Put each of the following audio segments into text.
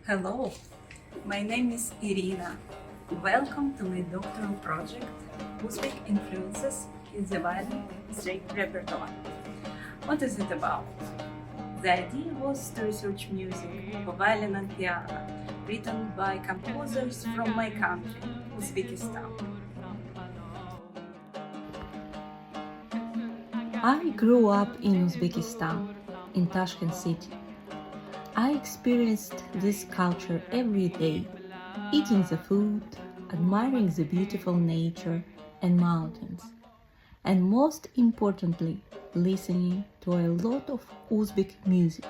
Hello, my name is Irina. Welcome to my doctoral project, Uzbek Influences in the Violin Repertoire. What is it about? The idea was to research music for violin and piano, written by composers from my country, Uzbekistan. I grew up in Uzbekistan, in Tashkent city. I experienced this culture every day, eating the food, admiring the beautiful nature and mountains, and most importantly, listening to a lot of Uzbek music.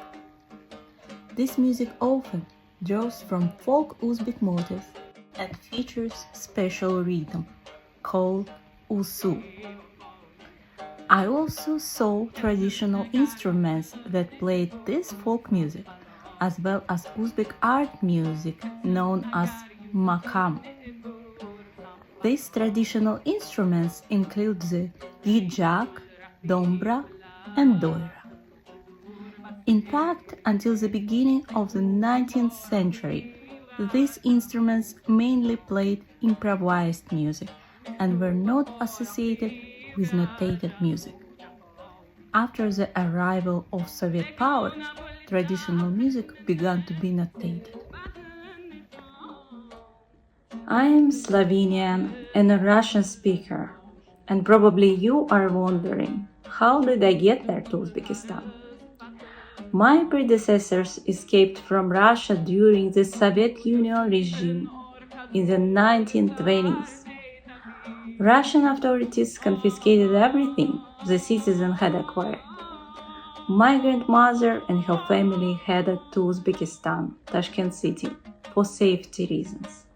This music often draws from folk Uzbek motifs and features special rhythm called usu. I also saw traditional instruments that played this folk music, as well as Uzbek art music known as makam. These traditional instruments include the gijak, dombra, and doira. In fact, until the beginning of the 19th century, these instruments mainly played improvised music and were not associated with notated music. After the arrival of Soviet power, traditional music began to be notated. I am Slovenian and a Russian speaker, and probably you are wondering, how did I get there to Uzbekistan? My predecessors escaped from Russia during the Soviet Union regime in the 1920s. Russian authorities confiscated everything the citizen had acquired. My grandmother and her family headed to Uzbekistan, Tashkent city, for safety reasons.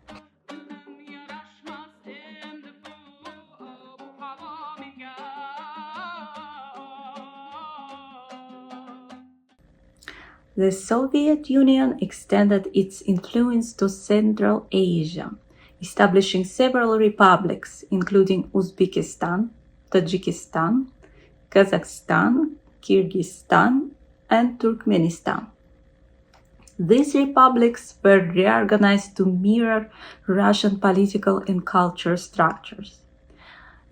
The Soviet Union extended its influence to Central Asia, establishing several republics, including Uzbekistan, Tajikistan, Kazakhstan, Kyrgyzstan, and Turkmenistan. These republics were reorganized to mirror Russian political and cultural structures.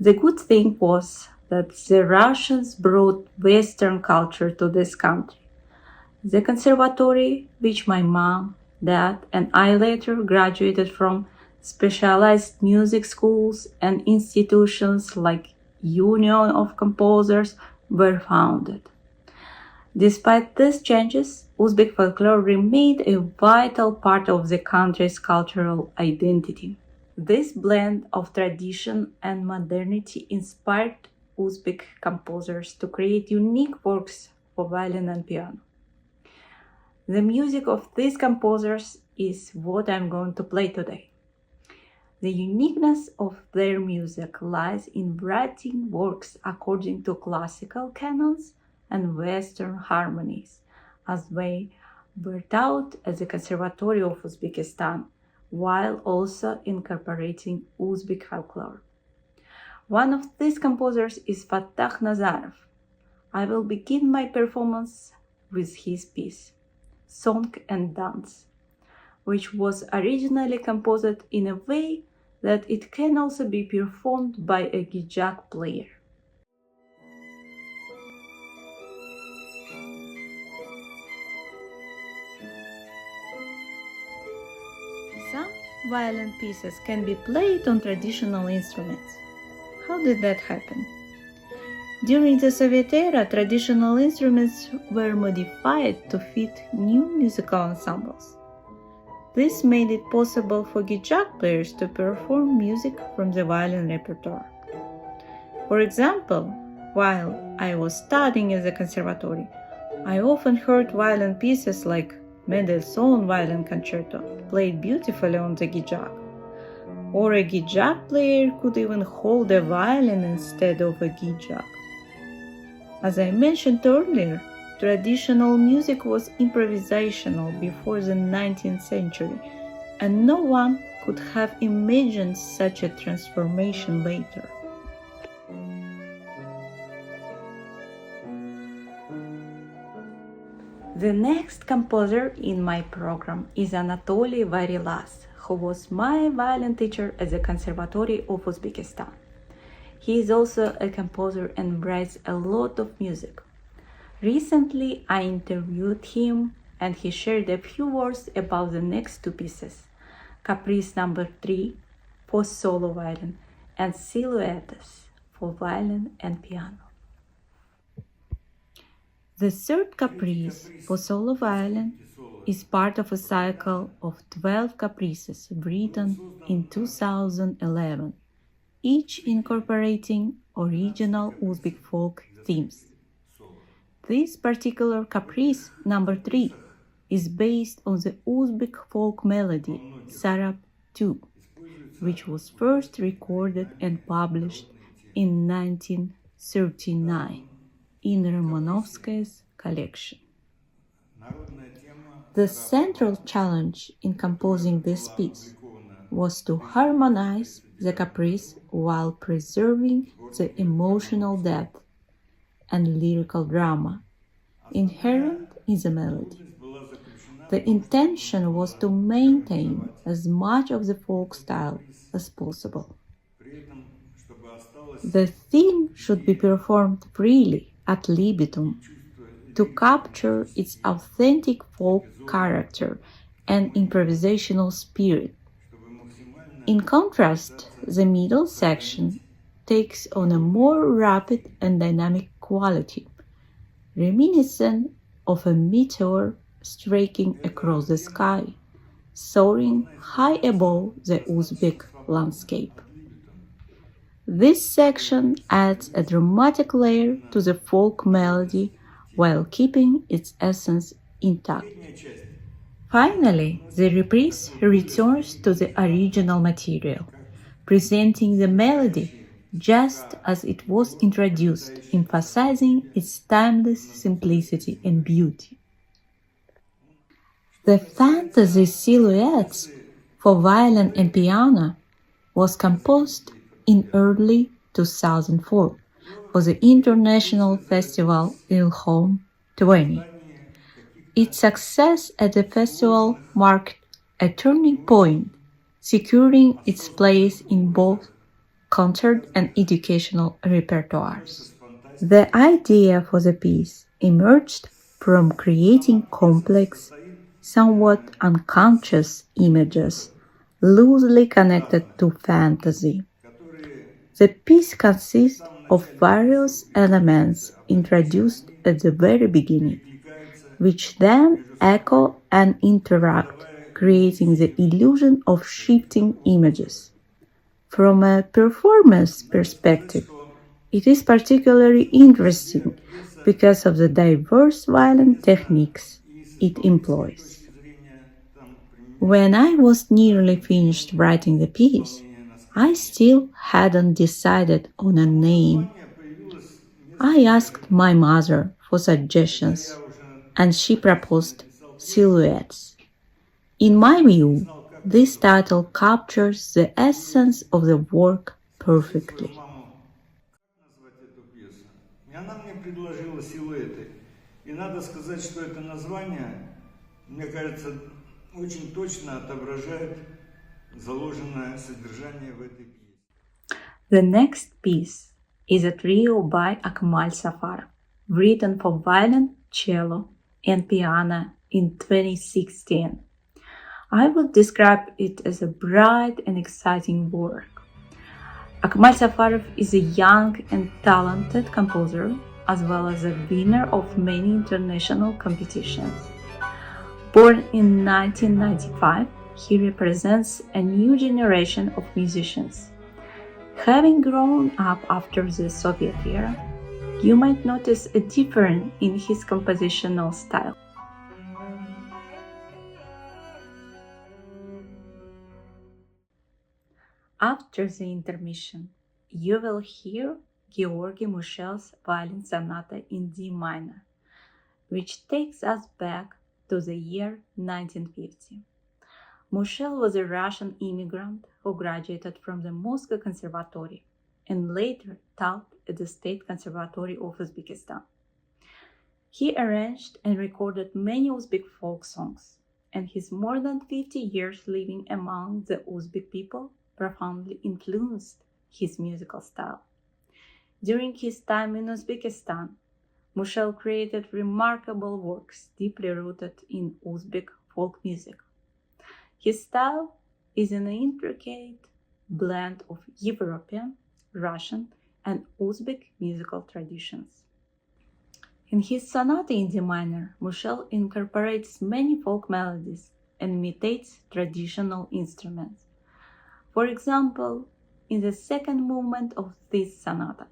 The good thing was that the Russians brought Western culture to this country. The conservatory, which my mom, dad, and I later graduated from, specialized music schools and institutions like Union of Composers were founded. Despite these changes, Uzbek folklore remained a vital part of the country's cultural identity. This blend of tradition and modernity inspired Uzbek composers to create unique works for violin and piano. The music of these composers is what I'm going to play today. The uniqueness of their music lies in writing works according to classical canons and Western harmonies, as they were taught at the Conservatory of Uzbekistan, while also incorporating Uzbek folklore. One of these composers is Fatah Nazarov. I will begin my performance with his piece, Song and Dance, which was originally composed in a way that it can also be performed by a gijak player. Some violin pieces can be played on traditional instruments. How did that happen? During the Soviet era, traditional instruments were modified to fit new musical ensembles. This made it possible for gijak players to perform music from the violin repertoire. For example, while I was studying at the conservatory, I often heard violin pieces like Mendelssohn Violin Concerto played beautifully on the gijak. Or a gijak player could even hold a violin instead of a gijak. As I mentioned earlier, traditional music was improvisational before the 19th century, and no one could have imagined such a transformation later. The next composer in my program is Anatoly Varilas, who was my violin teacher at the Conservatory of Uzbekistan. He is also a composer and writes a lot of music. Recently, I interviewed him and he shared a few words about the next two pieces, Caprice number 3 for solo violin and Silhouettes for violin and piano. The third caprice for solo violin is part of a cycle of 12 caprices written in 2011, each incorporating original Uzbek folk themes. This particular caprice, number 3, is based on the Uzbek folk melody Sarab 2, which was first recorded and published in 1939 in Romanovskaya's collection. The central challenge in composing this piece was to harmonize the caprice while preserving the emotional depth and lyrical drama inherent in the melody. The intention was to maintain as much of the folk style as possible. The theme should be performed freely ad libitum to capture its authentic folk character and improvisational spirit. In contrast, the middle section takes on a more rapid and dynamic quality, reminiscent of a meteor striking across the sky, soaring high above the Uzbek landscape. This section adds a dramatic layer to the folk melody while keeping its essence intact. Finally, the reprise returns to the original material, presenting the melody just as it was introduced, emphasizing its timeless simplicity and beauty. The fantasy Silhouettes for violin and piano was composed in early 2004 for the International Festival Ilhom 20. Its success at the festival marked a turning point, securing its place in both concert and educational repertoires. The idea for the piece emerged from creating complex, somewhat unconscious images loosely connected to fantasy. The piece consists of various elements introduced at the very beginning, which then echo and interact, creating the illusion of shifting images. From a performance perspective, it is particularly interesting because of the diverse violin techniques it employs. When I was nearly finished writing the piece, I still hadn't decided on a name. I asked my mother for suggestions, and she proposed Silhouettes. In my view, this title captures the essence of the work perfectly. Она мне предложила силуэты. И надо сказать, что это название, мне кажется, очень точно отображает заложенное содержание в этой пьесе. The next piece is a trio by Akmal Safarov, written for violin, cello, and piano in 2016. I would describe it as a bright and exciting work. Akmal Safarov is a young and talented composer, as well as a winner of many international competitions. Born in 1995, he represents a new generation of musicians. Having grown up after the Soviet era, you might notice a difference in his compositional style. After the intermission, you will hear Georgy Mushel's Violin Sonata in D minor, which takes us back to the year 1950. Mushel was a Russian immigrant who graduated from the Moscow Conservatory and later taught at the State Conservatory of Uzbekistan. He arranged and recorded many Uzbek folk songs, and his more than 50 years living among the Uzbek people profoundly influenced his musical style. During his time in Uzbekistan, Mushel created remarkable works deeply rooted in Uzbek folk music. His style is an intricate blend of European, Russian, and Uzbek musical traditions. In his sonata in D minor, Mushel incorporates many folk melodies and imitates traditional instruments. For example, in the second movement of this sonata,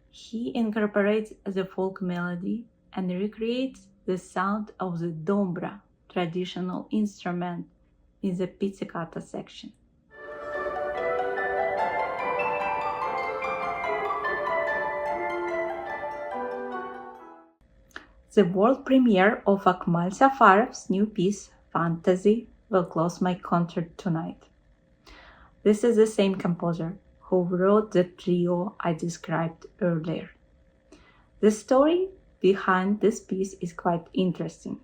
he incorporates the folk melody and recreates the sound of the dombra, traditional instrument, in the pizzicata section. The world premiere of Akmal Safarov's new piece, Fantasy, will close my concert tonight. This is the same composer who wrote the trio I described earlier. The story behind this piece is quite interesting.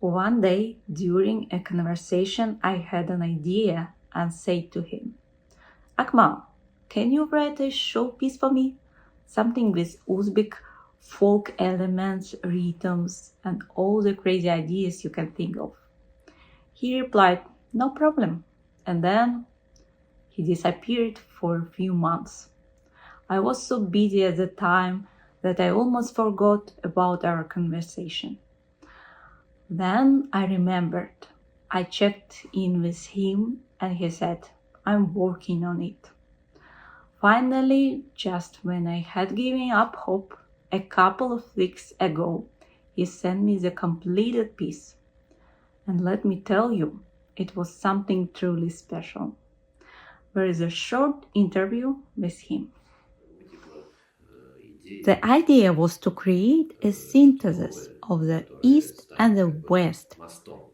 One day, during a conversation, I had an idea and said to him, Akmal, can you write a show piece for me? Something with Uzbek folk elements, rhythms, and all the crazy ideas you can think of. He replied, no problem. And then he disappeared for a few months. I was so busy at the time that I almost forgot about our conversation. Then I remembered. I checked in with him and he said, I'm working on it. Finally, just when I had given up hope, a couple of weeks ago, he sent me the completed piece. And let me tell you, it was something truly special. There is a short interview with him. The idea was to create a synthesis of the East and the West,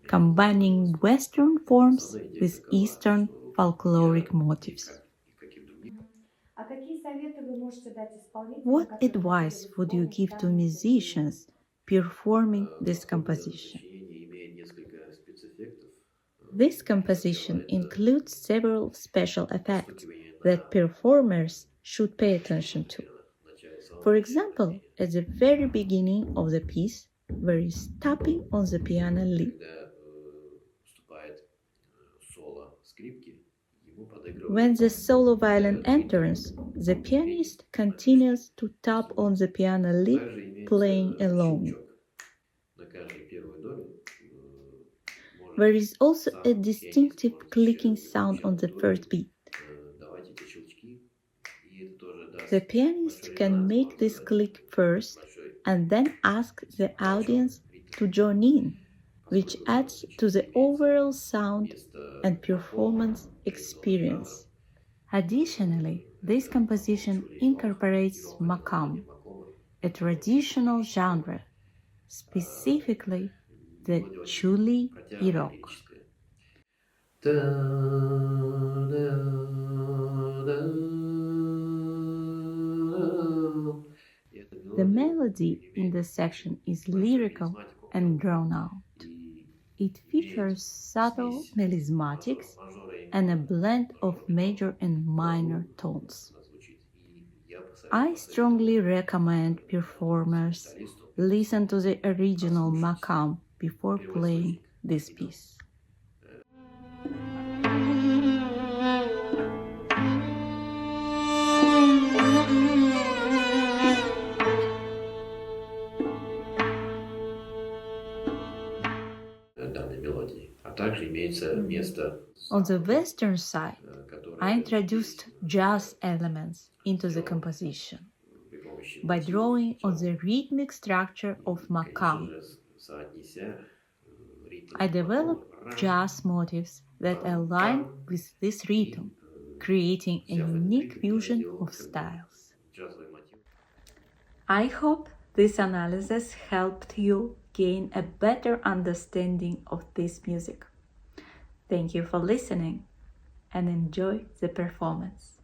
combining Western forms with Eastern folkloric motifs. What advice would you give to musicians performing this composition? This composition includes several special effects that performers should pay attention to. For example, at the very beginning of the piece, there is tapping on the piano lid. When the solo violin enters, the pianist continues to tap on the piano lid, playing along. There is also a distinctive clicking sound on the first beat. The pianist can make this click first and then ask the audience to join in, which adds to the overall sound and performance experience. Additionally, this composition incorporates makam, a traditional genre, specifically the chuli irok. The melody in this section is lyrical and drawn out. It features subtle melismatics and a blend of major and minor tones. I strongly recommend performers listen to the original makam before playing this piece. On the western side, I introduced jazz elements into the composition by drawing on the rhythmic structure of makam. I developed jazz motifs that align with this rhythm, creating a unique fusion of styles. I hope this analysis helped you gain a better understanding of this music. Thank you for listening and enjoy the performance.